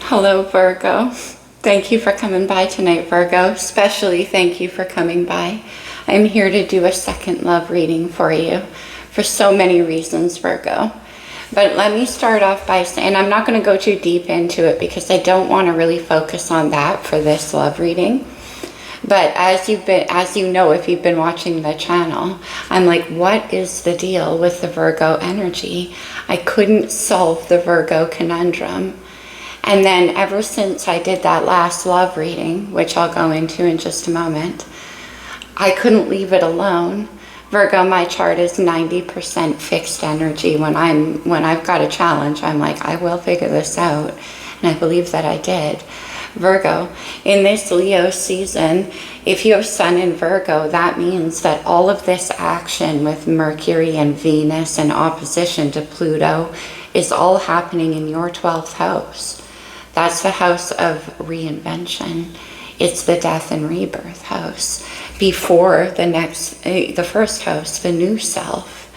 Hello, Virgo. Thank you for coming by tonight, Virgo. Especially thank you for coming by. I'm here to do a second love reading for you for so many reasons, Virgo. But let me start off by saying, I'm not going to go too deep into it because I don't want to really focus on that for this love reading. But as you know, if you've been watching the channel, I'm like, what is the deal with the Virgo energy? I couldn't solve the Virgo conundrum. And then ever since I did that last love reading, which I'll go into in just a moment, I couldn't leave it alone. Virgo, my chart is 90% fixed energy. When I've got a challenge, I'm like, I will figure this out. And I believe that I did. Virgo, in this Leo season, if you have Sun in Virgo, that means that all of this action with Mercury and Venus in opposition to Pluto is all happening in your 12th house. That's the house of reinvention. It's the death and rebirth house before the first house, the new self.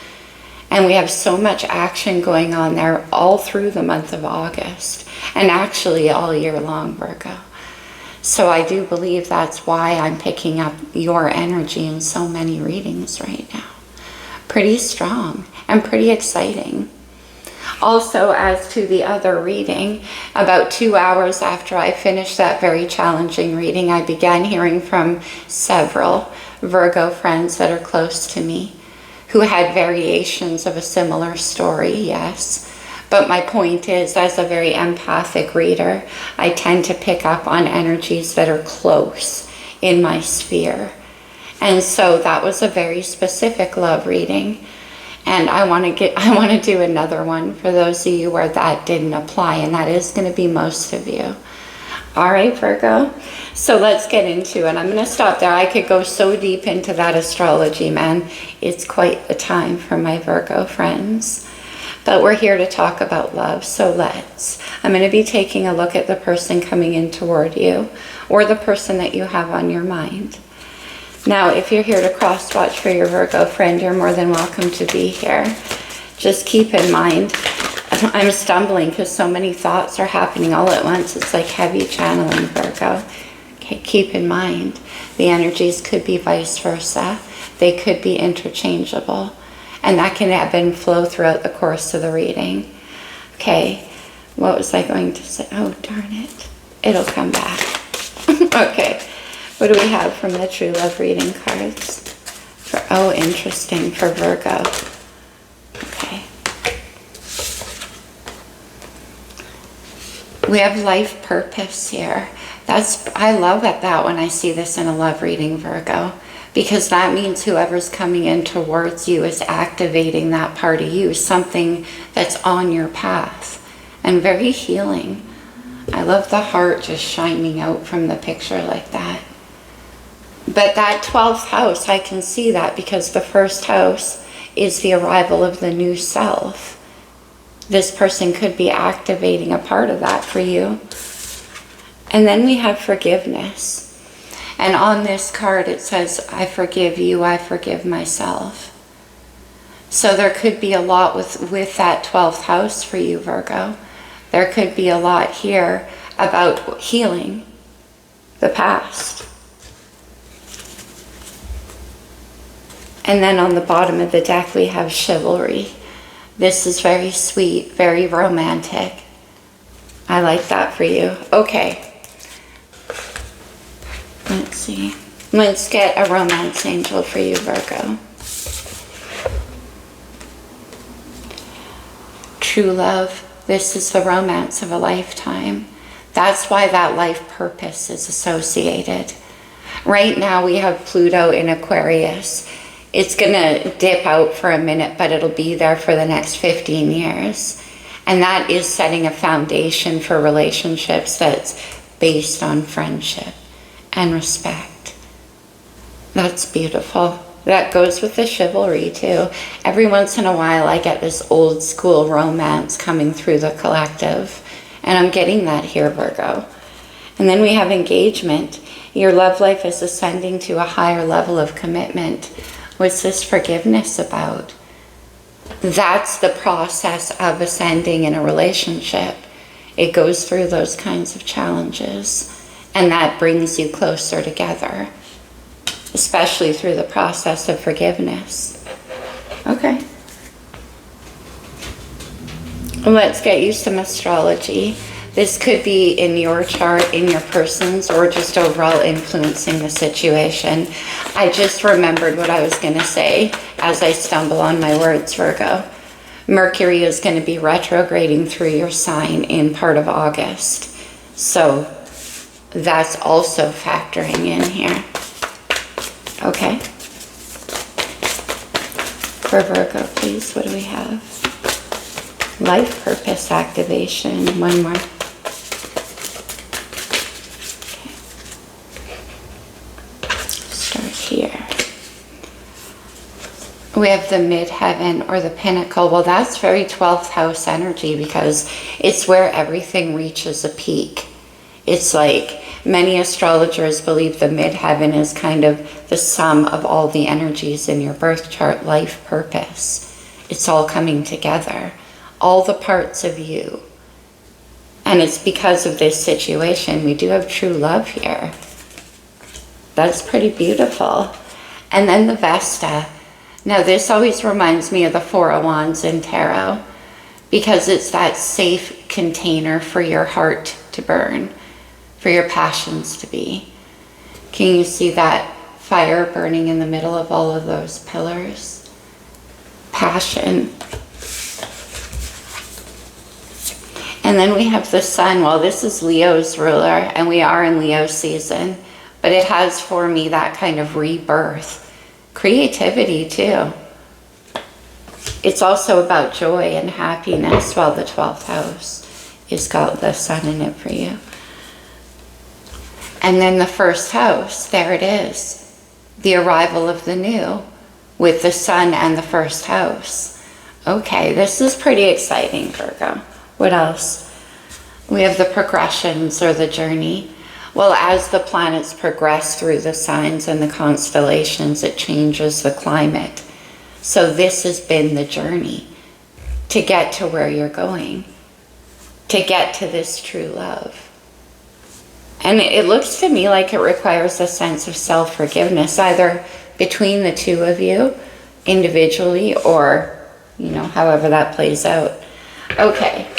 And we have so much action going on there all through the month of August and actually all year long, Virgo. So I do believe that's why I'm picking up your energy in so many readings right now. Pretty strong and pretty exciting. Also, as to the other reading, about 2 hours after I finished that very challenging reading, I began hearing from several Virgo friends that are close to me who had variations of a similar story, yes. But my point is, as a very empathic reader, I tend to pick up on energies that are close in my sphere. And so that was a very specific love reading. And I want to do another one for those of you where that didn't apply, and that is going to be most of you. All right, Virgo. So let's get into it. I'm going to stop there. I could go so deep into that astrology, man. It's quite the time for my Virgo friends. But we're here to talk about love, so let's. I'm going to be taking a look at the person coming in toward you, or the person that you have on your mind. Now, if you're here to cross-watch for your Virgo friend, you're more than welcome to be here. Just keep in mind, I'm stumbling because so many thoughts are happening all at once. It's like heavy channeling, Virgo. Okay, keep in mind, the energies could be vice versa. They could be interchangeable. And that can ebb and flow throughout the course of the reading. Okay, what was I going to say? Oh, darn it. It'll come back. Okay. What do we have from the True Love reading cards? Oh, interesting, for Virgo. Okay. We have life purpose here. I love that when I see this in a love reading, Virgo, because that means whoever's coming in towards you is activating that part of you, something that's on your path, and very healing. I love the heart just shining out from the picture like that. But that 12th house, I can see that because the first house is the arrival of the new self. This person could be activating a part of that for you. And then we have forgiveness. And on this card it says, I forgive you, I forgive myself. So there could be a lot with that 12th house for you, Virgo. There could be a lot here about healing the past. And then on the bottom of the deck, we have chivalry. This is very sweet, very romantic. I like that for you. Okay. Let's see. Let's get a romance angel for you, Virgo. True love. This is the romance of a lifetime. That's why that life purpose is associated. Right now, we have Pluto in Aquarius. It's going to dip out for a minute, but it'll be there for the next 15 years. And that is setting a foundation for relationships that's based on friendship and respect. That's beautiful. That goes with the chivalry too. Every once in a while I get this old school romance coming through the collective. And I'm getting that here, Virgo. And then we have engagement. Your love life is ascending to a higher level of commitment. What's this forgiveness about? That's the process of ascending in a relationship. It goes through those kinds of challenges, and that brings you closer together, especially through the process of forgiveness. Okay. Let's get you some astrology. This could be in your chart, in your person's, or just overall influencing the situation. I just remembered what I was going to say as I stumble on my words, Virgo. Mercury is going to be retrograding through your sign in part of August. So that's also factoring in here. Okay. For Virgo, please, what do we have? Life purpose activation. One more. Here we have the midheaven or the pinnacle. Well, that's very 12th house energy because it's where everything reaches a peak. It's like many astrologers believe the midheaven is kind of the sum of all the energies in your birth chart, life purpose. It's all coming together, all the parts of you. And it's because of this situation we do have true love here. That's pretty beautiful. And then the Vesta. Now this always reminds me of the Four of Wands in Tarot because it's that safe container for your heart to burn, for your passions to be. Can you see that fire burning in the middle of all of those pillars? Passion. And then we have the Sun. Well, this is Leo's ruler and we are in Leo season. But it has for me that kind of rebirth, creativity too. It's also about joy and happiness, while the 12th house has got the Sun in it for you. And then the first house, there it is, the arrival of the new with the Sun and the first house. Okay, this is pretty exciting, Virgo. What else? We have the progressions or the journey. Well, as the planets progress through the signs and the constellations, it changes the climate. So this has been the journey to get to where you're going, to get to this true love. And it looks to me like it requires a sense of self-forgiveness, either between the two of you, individually, or, however that plays out. Okay.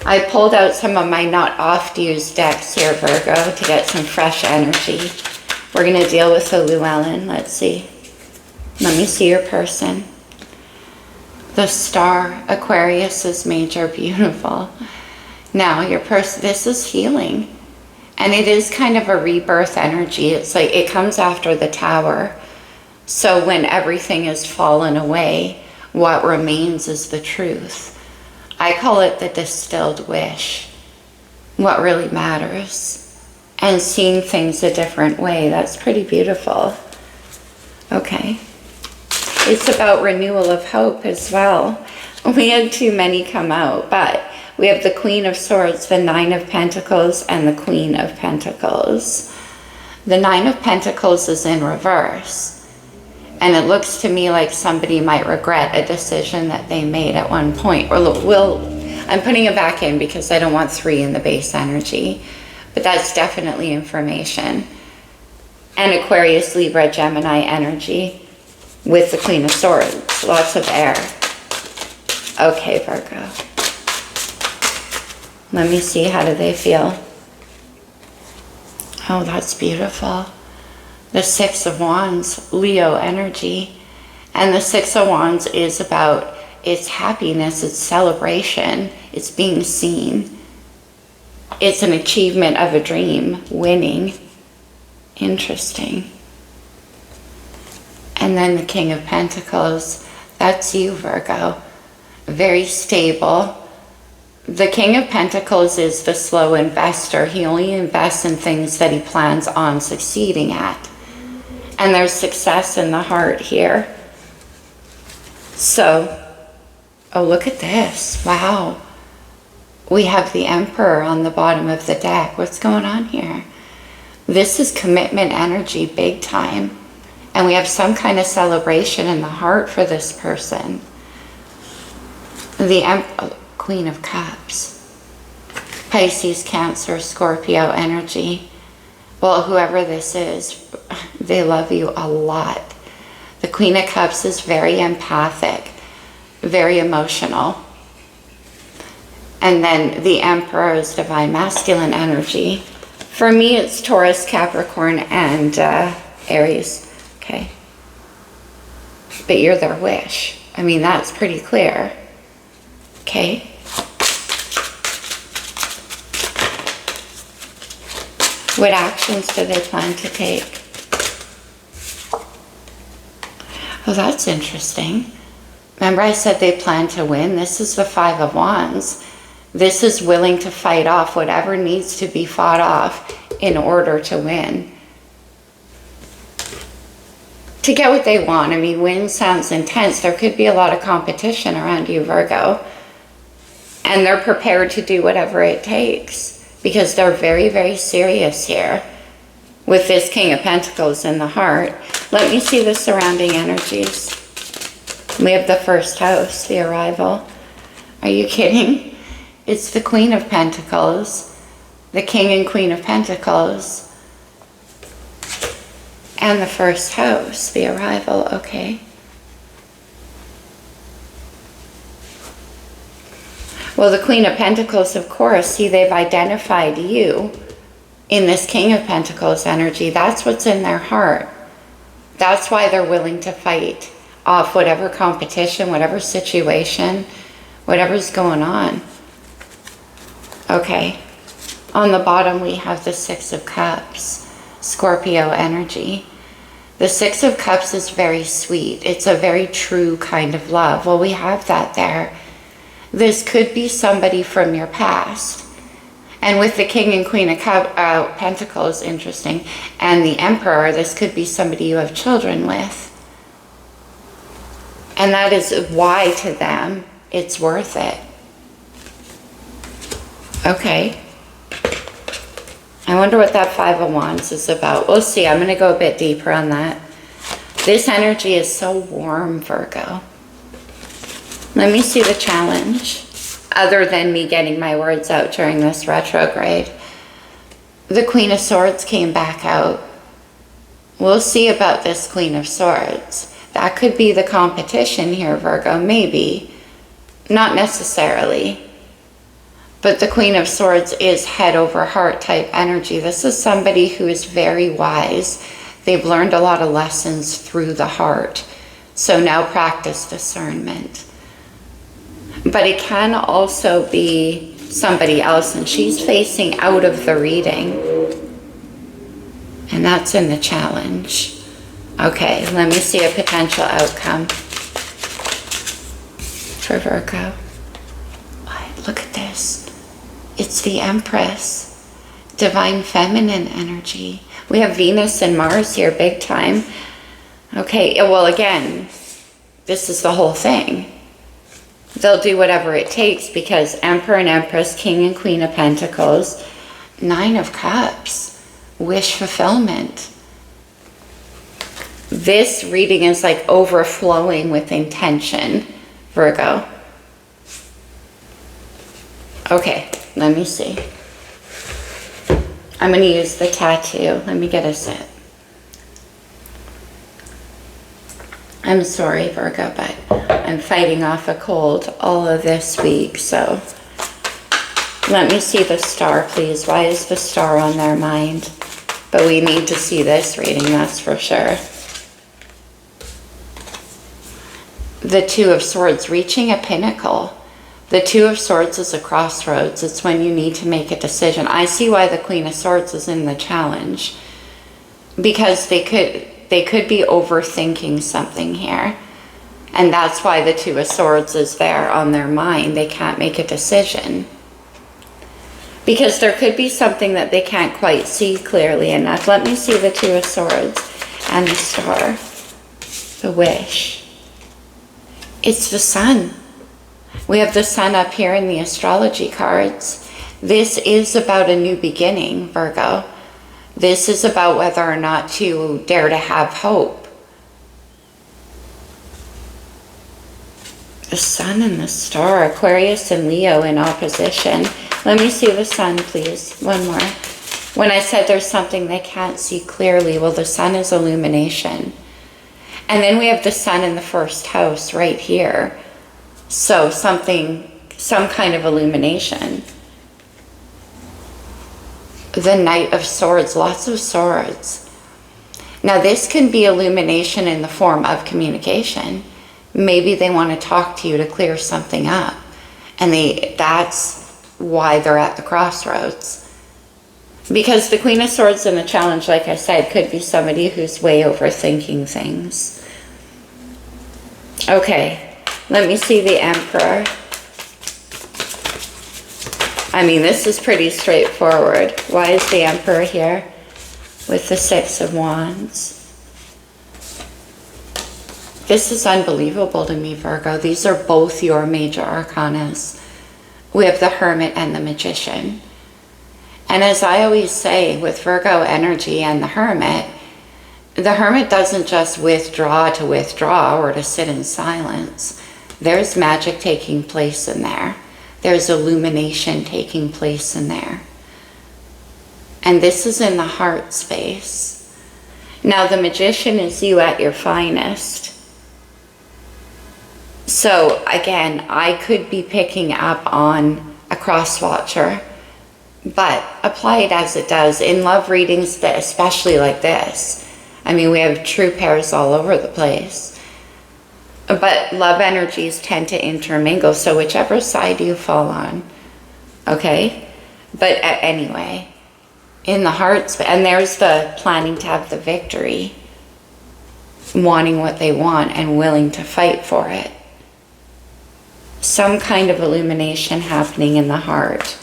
I pulled out some of my not oft-used decks here, Virgo, to get some fresh energy. We're going to deal with the Llewellyn. Let's see. Let me see your person. The Star, Aquarius is major, beautiful. Now, your person, this is healing. And it is kind of a rebirth energy. It's like it comes after the Tower. So when everything has fallen away, what remains is the truth. I call it the distilled wish, what really matters, and seeing things a different way. That's pretty beautiful. Okay. It's about renewal of hope as well. We had too many come out, but we have the Queen of Swords, the Nine of Pentacles, and the Queen of Pentacles. The Nine of Pentacles is in reverse. And it looks to me like somebody might regret a decision that they made at one point. Or I'm putting it back in because I don't want 3 in the base energy. But that's definitely information. And Aquarius, Libra, Gemini energy with the Queen of Swords. Lots of air. Okay, Virgo. Let me see, how do they feel? Oh, that's beautiful. The Six of Wands, Leo energy. And the Six of Wands is about its happiness, its celebration, it's being seen. It's an achievement of a dream, winning. Interesting. And then the King of Pentacles, that's you, Virgo. Very stable. The King of Pentacles is the slow investor. He only invests in things that he plans on succeeding at. And there's success in the heart here. So, oh, look at this. Wow. We have the Emperor on the bottom of the deck. What's going on here? This is commitment energy, big time. And we have some kind of celebration in the heart for this person. The Queen of Cups. Pisces, Cancer, Scorpio energy. Well, whoever this is, they love you a lot. The Queen of Cups is very empathic, very emotional. And then the Emperor is divine masculine energy. For me, it's Taurus, Capricorn, and Aries. Okay. But you're their wish. I mean, that's pretty clear. Okay. What actions do they plan to take? Oh, that's interesting. Remember I said they plan to win? This is the Five of Wands. This is willing to fight off whatever needs to be fought off in order to win. To get what they want. I mean, win sounds intense. There could be a lot of competition around you, Virgo. And they're prepared to do whatever it takes because they're very, very serious here with this King of Pentacles in the heart. Let me see the surrounding energies. We have the first house, the arrival. Are you kidding? It's the Queen of Pentacles, the King and Queen of Pentacles, and the first house, the arrival, okay. Well, the Queen of Pentacles, of course, see, they've identified you in this King of Pentacles energy. That's what's in their heart. That's why they're willing to fight off whatever competition, whatever situation, whatever's going on. Okay. On the bottom, we have the Six of Cups, Scorpio energy. The Six of Cups is very sweet. It's a very true kind of love. Well, we have that there. This could be somebody from your past. And with the King and Queen of Pentacles, interesting, and the Emperor, this could be somebody you have children with. And that is why to them it's worth it. Okay. I wonder what that Five of Wands is about. We'll see. I'm going to go a bit deeper on that. This energy is so warm, Virgo. Let me see the challenge. Other than me getting my words out during this retrograde. The Queen of Swords came back out. We'll see about this Queen of Swords. That could be the competition here, Virgo. Maybe. Not necessarily. But the Queen of Swords is head over heart type energy. This is somebody who is very wise. They've learned a lot of lessons through the heart. So now practice discernment. But it can also be somebody else, and she's facing out of the reading. And that's in the challenge. Okay, let me see a potential outcome for Virgo. What? Look at this. It's the Empress, divine feminine energy. We have Venus and Mars here big time. Okay, well again, this is the whole thing. They'll do whatever it takes because Emperor and Empress, King and Queen of Pentacles, Nine of Cups, wish fulfillment. This reading is like overflowing with intention, Virgo. Okay, let me see. I'm going to use the tattoo. Let me get a sip. I'm sorry, Virgo, but I'm fighting off a cold all of this week, so let me see the star, please. Why is the star on their mind? But we need to see this reading, that's for sure. The Two of Swords, reaching a pinnacle. The Two of Swords is a crossroads. It's when you need to make a decision. I see why the Queen of Swords is in the challenge. Because they could be overthinking something here. And that's why the Two of Swords is there on their mind. They can't make a decision. Because there could be something that they can't quite see clearly enough. Let me see the Two of Swords and the star. The wish. It's the sun. We have the sun up here in the astrology cards. This is about a new beginning, Virgo. This is about whether or not to dare to have hope. The sun and the star, Aquarius and Leo in opposition. Let me see the sun, please. One more. When I said there's something they can't see clearly, well, the sun is illumination. And then we have the sun in the first house right here. So some kind of illumination. The Knight of Swords, lots of swords. Now this can be illumination in the form of communication. Maybe they want to talk to you to clear something up. And that's why they're at the crossroads. Because the Queen of Swords in the challenge, like I said, could be somebody who's way overthinking things. Okay, let me see the Emperor. I mean, this is pretty straightforward. Why is the Emperor here with the Six of Wands? This is unbelievable to me, Virgo. These are both your major arcanas. We have the Hermit and the Magician. And as I always say, with Virgo energy and the Hermit doesn't just withdraw to withdraw or to sit in silence. There's magic taking place in there. There's illumination taking place in there. And this is in the heart space. Now the Magician is you at your finest. So again, I could be picking up on a cross watcher, but apply it as it does. In love readings, especially like this, I mean, we have true pairs all over the place. But love energies tend to intermingle, so whichever side you fall on, okay? But anyway, in the hearts, and there's the planning to have the victory, wanting what they want and willing to fight for it. Some kind of illumination happening in the heart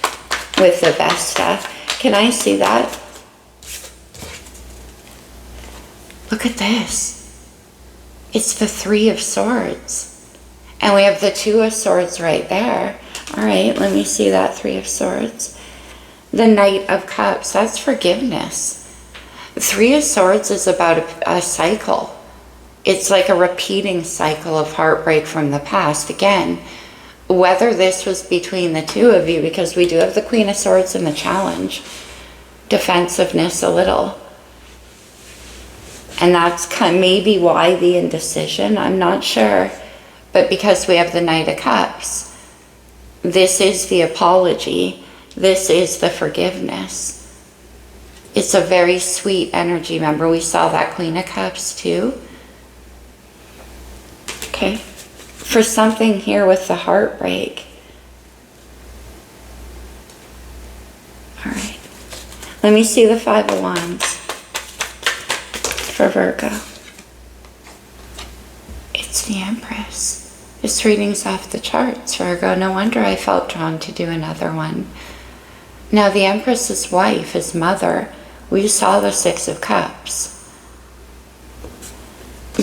with the Vesta. Can I see that? Look at this. It's the Three of Swords. And we have the Two of Swords right there. All right, let me see that Three of Swords. The Knight of Cups, that's forgiveness. The Three of Swords is about a cycle. It's like a repeating cycle of heartbreak from the past. Again, whether this was between the two of you, because we do have the Queen of Swords in the challenge, defensiveness a little. And that's maybe why the indecision, I'm not sure. But because we have the Knight of Cups, this is the apology. This is the forgiveness. It's a very sweet energy. Remember, we saw that Queen of Cups too. Okay. For something here with the heartbreak. All right. Let me see the Five of Wands for Virgo. It's the Empress. This reading's off the charts, Virgo. No wonder I felt drawn to do another one. Now, the Empress's wife, his mother, we saw the Six of Cups.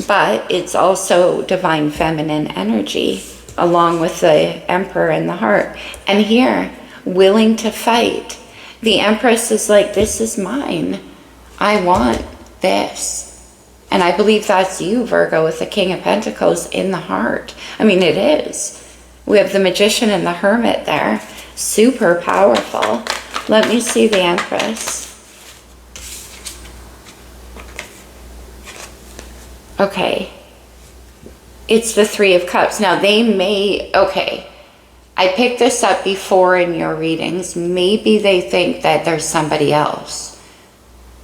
But it's also divine feminine energy, along with the Emperor in the heart. And here, willing to fight. The Empress is like, this is mine. I want this. And I believe that's you, Virgo, with the King of Pentacles in the heart. I mean, it is. We have the Magician and the Hermit there. Super powerful. Let me see the Empress. Okay, it's the Three of Cups. Now they may, okay, I picked this up before in your readings. Maybe they think that there's somebody else.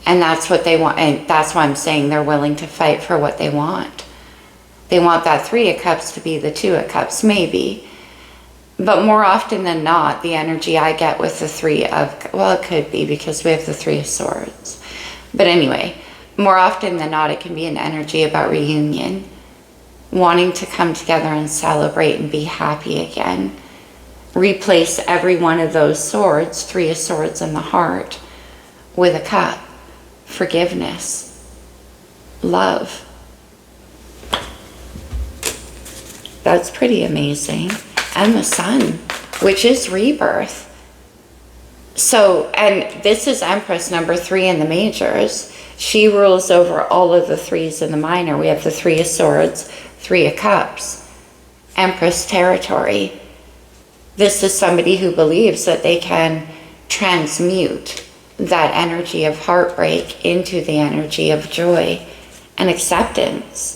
And that's what they want. And that's why I'm saying they're willing to fight for what they want. They want that Three of Cups to be the Two of Cups, maybe. But more often than not, the energy I get with the Three of, well, it could be because we have the Three of Swords. But anyway, more often than not, it can be an energy about reunion, wanting to come together and celebrate and be happy again. Replace every one of those swords, Three of Swords in the heart, with a cup. Forgiveness. Love. That's pretty amazing. And the Sun, which is rebirth. So, and this is Empress number 3 in the majors. She rules over all of the threes in the minor. We have the Three of Swords, Three of Cups, Empress territory. This is somebody who believes that they can transmute that energy of heartbreak into the energy of joy and acceptance.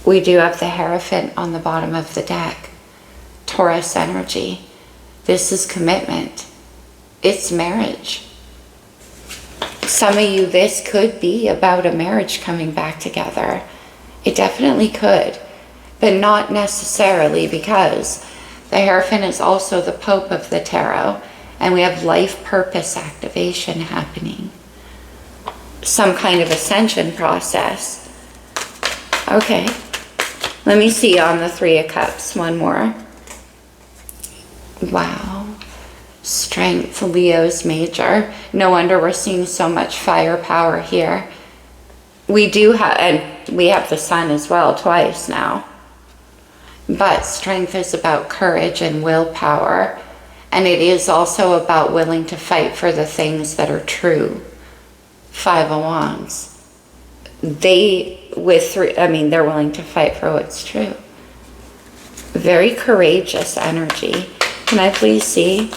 We do have the Hierophant on the bottom of the deck. Taurus energy. This is commitment. It's marriage. Some of you, this could be about a marriage coming back together. It definitely could, but not necessarily, because the Hierophant is also the Pope of the Tarot, and we have life purpose activation happening. Some kind of ascension process. Okay, let me see on the Three of Cups, one more. Wow. Strength, Leo's major. No wonder we're seeing so much firepower here. We do have, and we have the Sun as well, twice now. But strength is about courage and willpower. And it is also about willing to fight for the things that are true. Five of Wands. They're willing to fight for what's true. Very courageous energy. Can I please see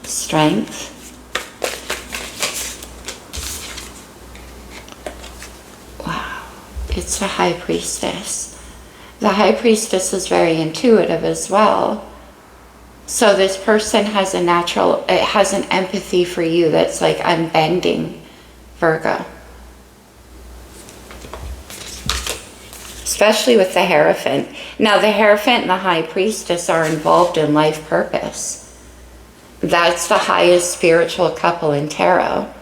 strength? Wow, it's the High Priestess. The High Priestess is very intuitive as well. So this person has an empathy for you that's like unbending, Virgo. Especially with the Hierophant. Now the Hierophant and the High Priestess are involved in life purpose. That's the highest spiritual couple in tarot.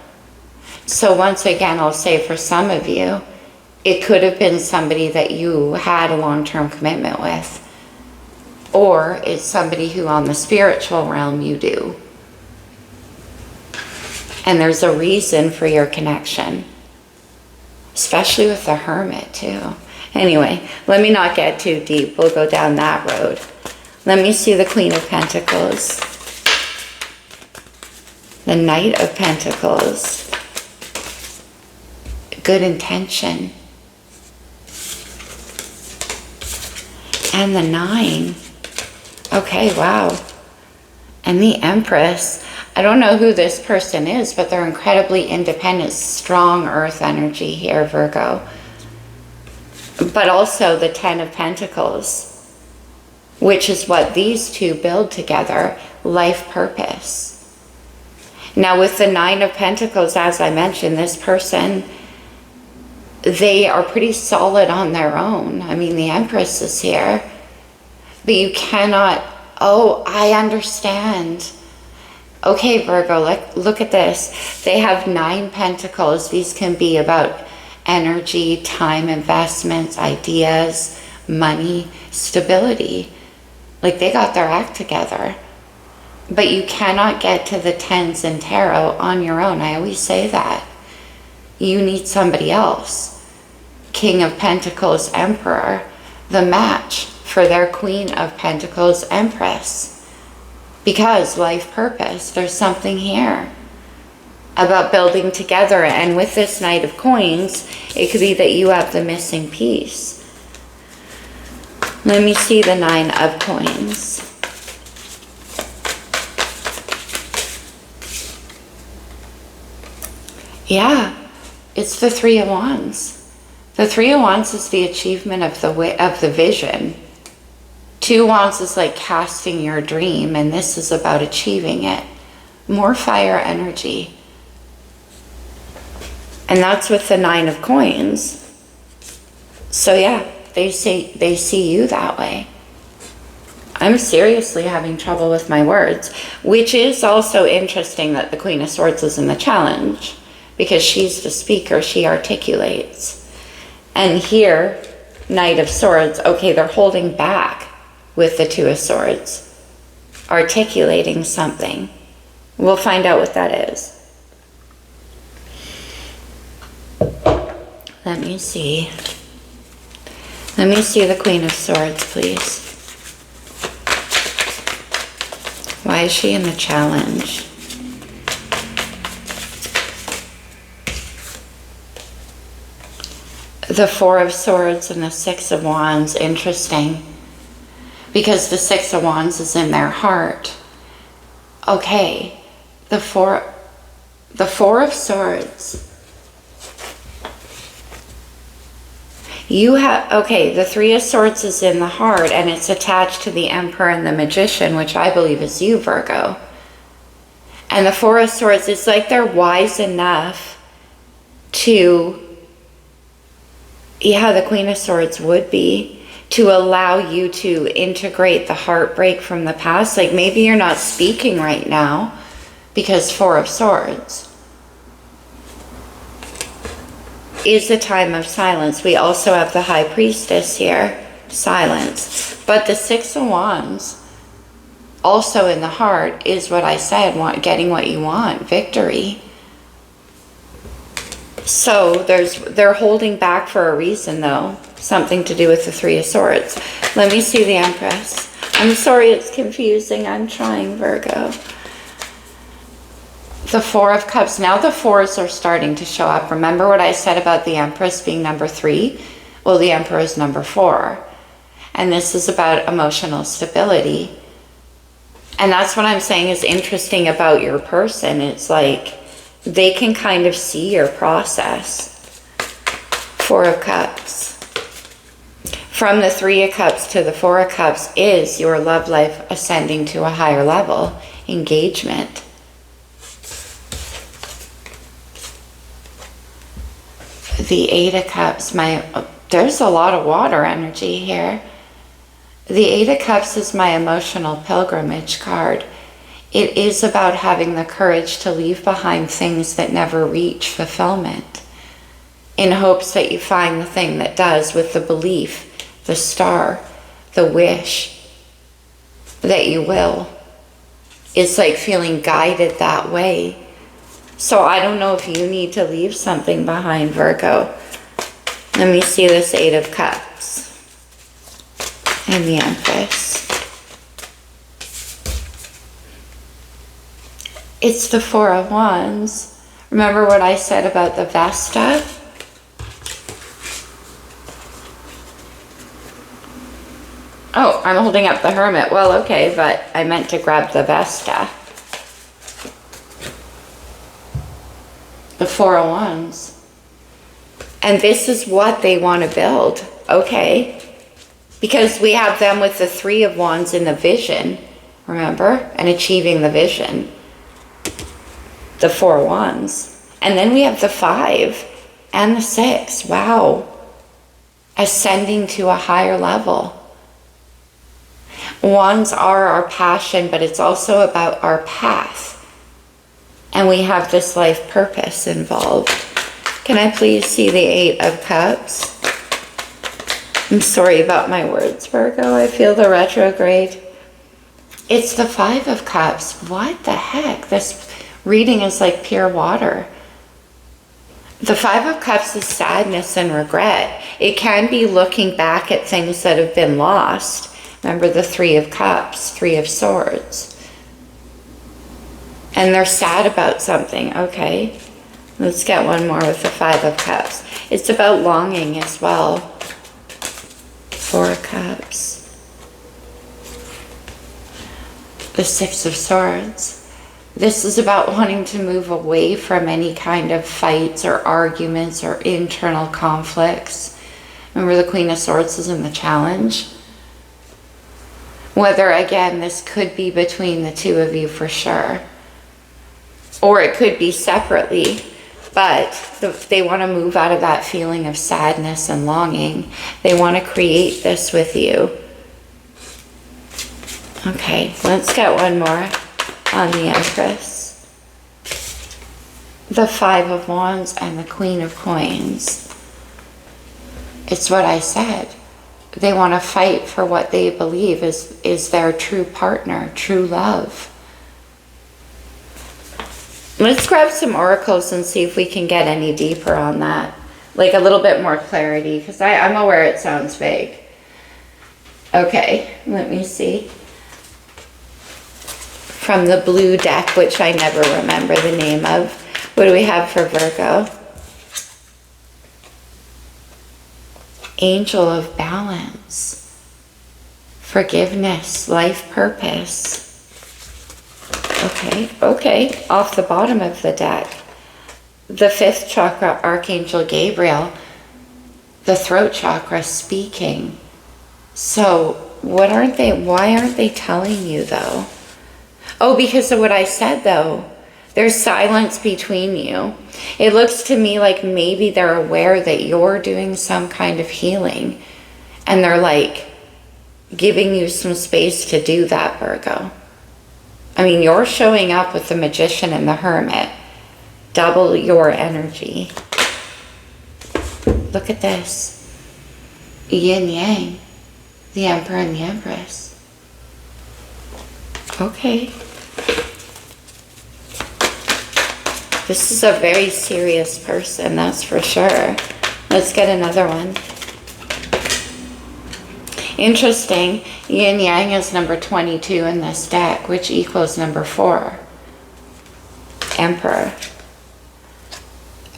So once again, I'll say for some of you, it could have been somebody that you had a long-term commitment with. Or it's somebody who on the spiritual realm you do. And there's a reason for your connection. Especially with the Hermit too. Anyway, let me not get too deep. We'll go down that road. Let me see the Queen of Pentacles. The Knight of Pentacles. Good intention. And the 9. Okay, wow. And the Empress. I don't know who this person is, but they're incredibly independent, strong earth energy here, Virgo. But also the 10 of Pentacles, which is what these two build together, life purpose. Now with the 9 of Pentacles, as I mentioned, this person, they are pretty solid on their own. I mean, the Empress is here, but you cannot, oh, I understand. Okay, Virgo, look at this. They have 9 Pentacles. These can be about energy, time investments, ideas, money, stability. Like they got their act together. But you cannot get to the 10s in tarot on your own. I always say that. You need somebody else. King of Pentacles, Emperor, the match for their Queen of Pentacles, Empress. Because life purpose, there's something here about building together. And with this Knight of Coins, it could be that you have the missing piece. Let me see the 9 of Coins. Yeah, it's the 3 of Wands. The 3 of Wands is the achievement of the vision. 2 Wands is like casting your dream, and this is about achieving it. More fire energy. And that's with the 9 of Coins. So yeah, they see you that way. I'm seriously having trouble with my words, which is also interesting that the Queen of Swords is in the challenge, because she's the speaker, she articulates. And here, Knight of Swords, okay, they're holding back with the 2 of Swords, articulating something. We'll find out what that is. Let me see. Let me see the Queen of Swords, please. Why is she in the challenge? The 4 of Swords and the 6 of Wands, interesting. because the Six of Wands is in their heart. Okay, the Four of Swords. You have, okay, the Three of Swords is in the heart and it's attached to the Emperor and the Magician, which I believe is you, Virgo. And the Four of Swords, it's like they're wise enough to, yeah, the Queen of Swords would be, to allow you to integrate the heartbreak from the past. Like maybe you're not speaking right now because Four of Swords is a time of silence. We also have the High Priestess here, silence. But the Six of Wands, also in the heart, is what I said, getting what you want, victory. So they're holding back for a reason though, something to do with the Three of Swords. Let me see the Empress. I'm sorry it's confusing, I'm trying, Virgo. The Four of Cups. Now the fours are starting to show up. Remember what I said about the Empress being number 3? Well, the Emperor is number 4. And this is about emotional stability. And that's what I'm saying is interesting about your person. It's like they can kind of see your process. Four of Cups. From the Three of Cups to the Four of Cups is your love life ascending to a higher level. Engagement. The Eight of Cups, there's a lot of water energy here. The Eight of Cups is my emotional pilgrimage card. It is about having the courage to leave behind things that never reach fulfillment in hopes that you find the thing that does, with the belief, the star, the wish that you will. It's like feeling guided that way. So I don't know if you need to leave something behind, Virgo. Let me see this Eight of Cups and the Empress. It's the Four of Wands. Remember what I said about the Vesta? Oh, I'm holding up the Hermit. Well, okay, but I meant to grab the Vesta. The Four of Wands. And this is what they want to build. Okay. Because we have them with the Three of Wands in the vision. Remember? And achieving the vision. The Four of Wands. And then we have the Five and the Six. Wow. Ascending to a higher level. Wands are our passion, but it's also about our path. And we have this life purpose involved. Can I please see the Eight of Cups? I'm sorry about my words, Virgo. I feel the retrograde. It's the Five of Cups. What the heck? This reading is like pure water. The Five of Cups is sadness and regret. It can be looking back at things that have been lost. Remember the Three of Cups, Three of Swords. And they're sad about something. Okay, let's get one more with the Five of Cups. It's about longing as well. Four of Cups. The Six of Swords. This is about wanting to move away from any kind of fights or arguments or internal conflicts. Remember the Queen of Swords is in the Challenge. Whether, again, this could be between the two of you for sure. Or it could be separately, but they want to move out of that feeling of sadness and longing. They want to create this with you. Okay, let's get one more on the Empress. The Five of Wands and the Queen of Coins. It's what I said. They want to fight for what they believe is their true partner, true love. Let's grab some oracles and see if we can get any deeper on that. Like a little bit more clarity, because I'm aware it sounds vague. Okay, let me see. From the blue deck, which I never remember the name of. What do we have for Virgo? Angel of Balance. Forgiveness, life purpose. Okay. Off the bottom of the deck, the 5th chakra, Archangel Gabriel, the throat chakra, speaking. So why aren't they telling you though? Oh, because of what I said though. There's silence between you. It looks to me like maybe they're aware that you're doing some kind of healing, and they're like giving you some space to do that, Virgo. I mean, you're showing up with the Magician and the Hermit. Double your energy. Look at this. Yin Yang. The Emperor and the Empress. Okay. This is a very serious person, that's for sure. Let's get another one. Interesting. Yin Yang is number 22 in this deck, which equals number 4. Emperor.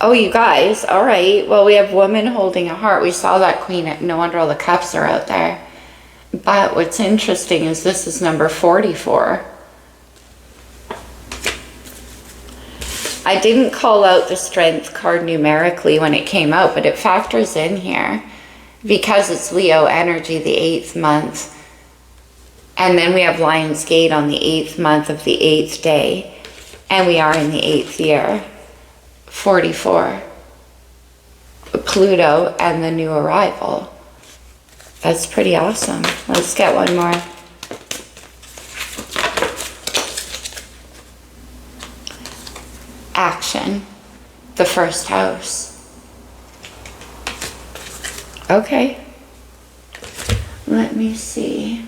Oh, you guys. All right. Well, we have woman holding a heart. We saw that Queen. No wonder all the cups are out there. But what's interesting is this is number 44. I didn't call out the Strength card numerically when it came out, but it factors in here because it's Leo energy, the 8th month. And then we have Lion's Gate on the 8th month of the 8th day. And we are in the 8th year. 44. Pluto and the new arrival. That's pretty awesome. Let's get one more. Action. The 1st house. Okay. Let me see.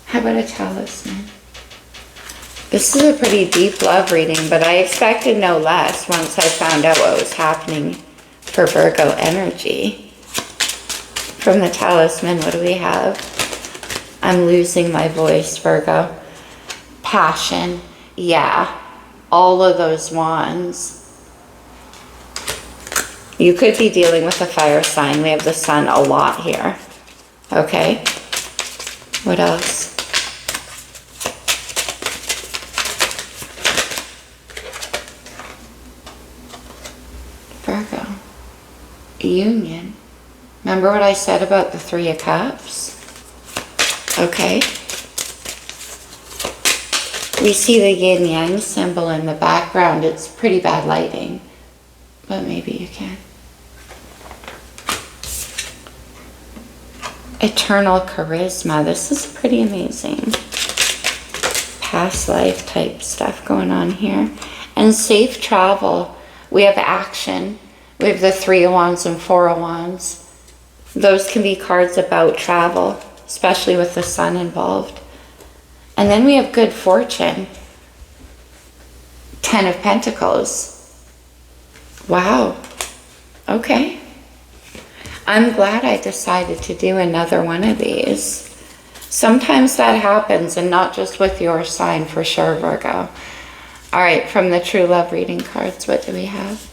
How about a talisman? This is a pretty deep love reading, but I expected no less once I found out what was happening for Virgo energy. From the talisman, what do we have? I'm losing my voice, Virgo. Passion. Yeah. All of those wands. You could be dealing with a fire sign. We have the sun a lot here. Okay. What else? Virgo. Union. Remember what I said about the 3 of Cups? Okay. We see the yin yang symbol in the background. It's pretty bad lighting, but maybe you can. Eternal charisma. This is pretty amazing. Past life type stuff going on here. And safe travel. We have action. We have the 3 of Wands and 4 of Wands. Those can be cards about travel, especially with the sun involved. And then we have good fortune. 10 of Pentacles. Wow. Okay. I'm glad I decided to do another one of these. Sometimes that happens, and not just with your sign, for sure, Virgo. All right, from the true love reading cards, what do we have?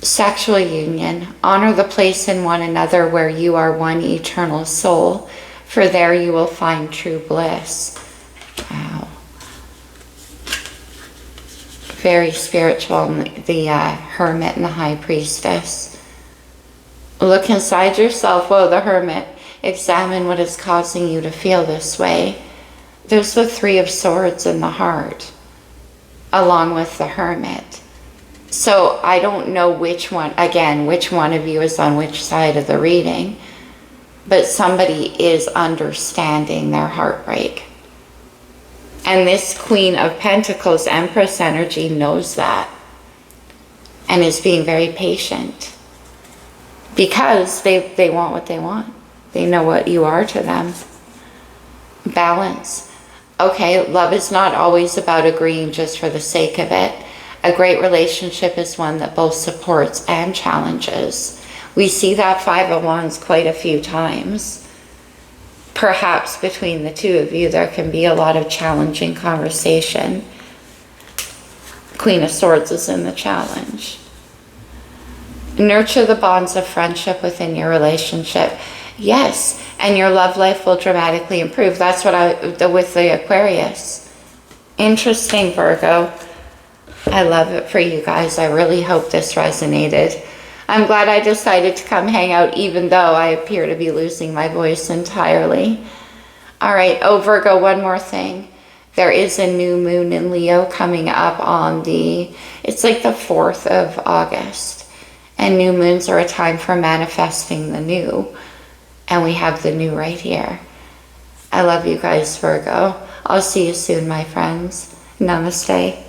Sexual union. Honor the place in one another where you are one eternal soul. For there you will find true bliss. Wow. Very spiritual, the Hermit and the High Priestess. Look inside yourself. Whoa, the Hermit. Examine what is causing you to feel this way. There's the 3 of Swords in the heart, along with the Hermit. So I don't know which one of you is on which side of the reading. But somebody is understanding their heartbreak. And this Queen of Pentacles, Empress energy, knows that. And is being very patient. Because they want what they want. They know what you are to them. Balance. Okay, love is not always about agreeing just for the sake of it. A great relationship is one that both supports and challenges. We see that 5 of Wands quite a few times. Perhaps between the 2 of you, there can be a lot of challenging conversation. Queen of Swords is in the challenge. Nurture the bonds of friendship within your relationship. Yes, and your love life will dramatically improve. That's what with the Aquarius. Interesting, Virgo. I love it for you guys. I really hope this resonated. I'm glad I decided to come hang out even though I appear to be losing my voice entirely. All right. Oh, Virgo, one more thing. There is a new moon in Leo coming up on it's like the 4th of August. And new moons are a time for manifesting the new. And we have the new right here. I love you guys, Virgo. I'll see you soon, my friends. Namaste.